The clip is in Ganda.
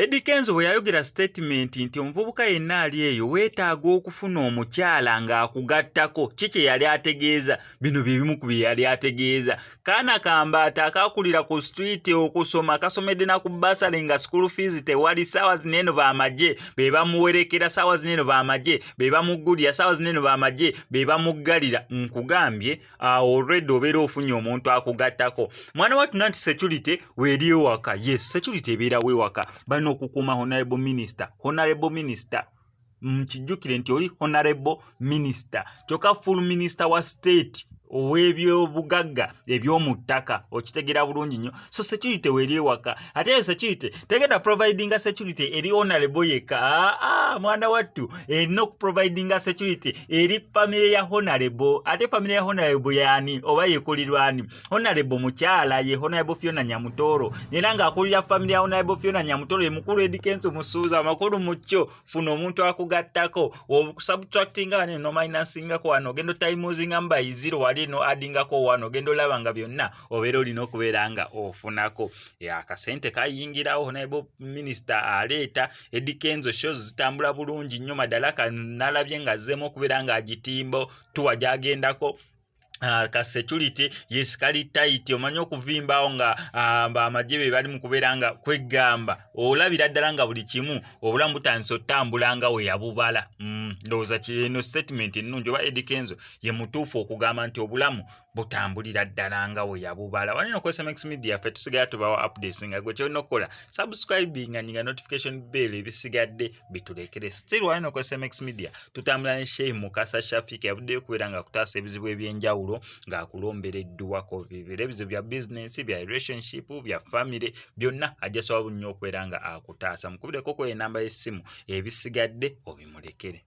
Eddie Kenzo bwe yayogera statement nti omuvubuka yenna ali eyo weetaaga okufuna omukyala ng'akugattako kiki yali ategeeza bino bye bimu ku bye yali ategeeza kaana kambaata akaakulira ku street okusoma kasomedde na ku basale nga school fees tewali saawa zineno bamagye be bamuwerekera saawa zineno bamagye be bamuggulira saawa zineno bamagye be bamuggalira nkugambye already obeera ofunye omuntu akugattako mwana wattu nanti security weeri ewaka yes security ebeera wewaka balina okukuuma honorable minister mkijjukire nti oli honorable minister kyokka full minister wa state ow'ebyobugagga eby'omu ttaka okitegera bulungi nnyo so security weeri ewaka ate eyo security tegenda providinga security eri honorable yekka mwana wattu erina okuprovidinga security eri family ya honorable ate family ya honorable yaani oba yekulirwani honorable mukyala ye honorable Fiona Nyamutoro era ng'akulira family ya honorable Fiona Nyamutoro ye mukulu Eddie Kenzo musuuza amakulu mu kyo funa omuntu akugattako subtractinga wano no minusingako wano ogenda timesinga by 0 no addingako wano gendo laba nga byonna obeera olina okubeera nga ofunako akasente kayingirawo honorable minister aleeta Eddie Kenzo shows zitambula bulungi nnyo madalaka nalabye nga azzeemu okubeera nga agitimbo tuwa gyagendako ka security yes kali tight omanyi okuvimbawo nga amagye be bali mu kubeera nga kwegamba olabira ddala nga buli kimu obulamu butandise otambula nga we yabubala ndowooza kino statement ennungi oba Eddie Kenzo ye mutuufu okugamba nti obulamu butambulira ddala nga we yabubala wanino ku SMX Media ffe tusigala tubawa updates nga gwe kyolina okukola subscribing nga notification bell ebisigadde bitulekere still wanino ku SMX Media tutambula ne Sheikh Mukasa Shafik yavuddeyo okubeera nga akutaasa ebizibu ebyenjawulo ng'akulombereddwako bibiri ebizibu bya business bya relationship bya family byonna ajja sobola nnyo okubeera nga akutaasa mukubireko ku enamba y'essimu ebisigadde obimulekere.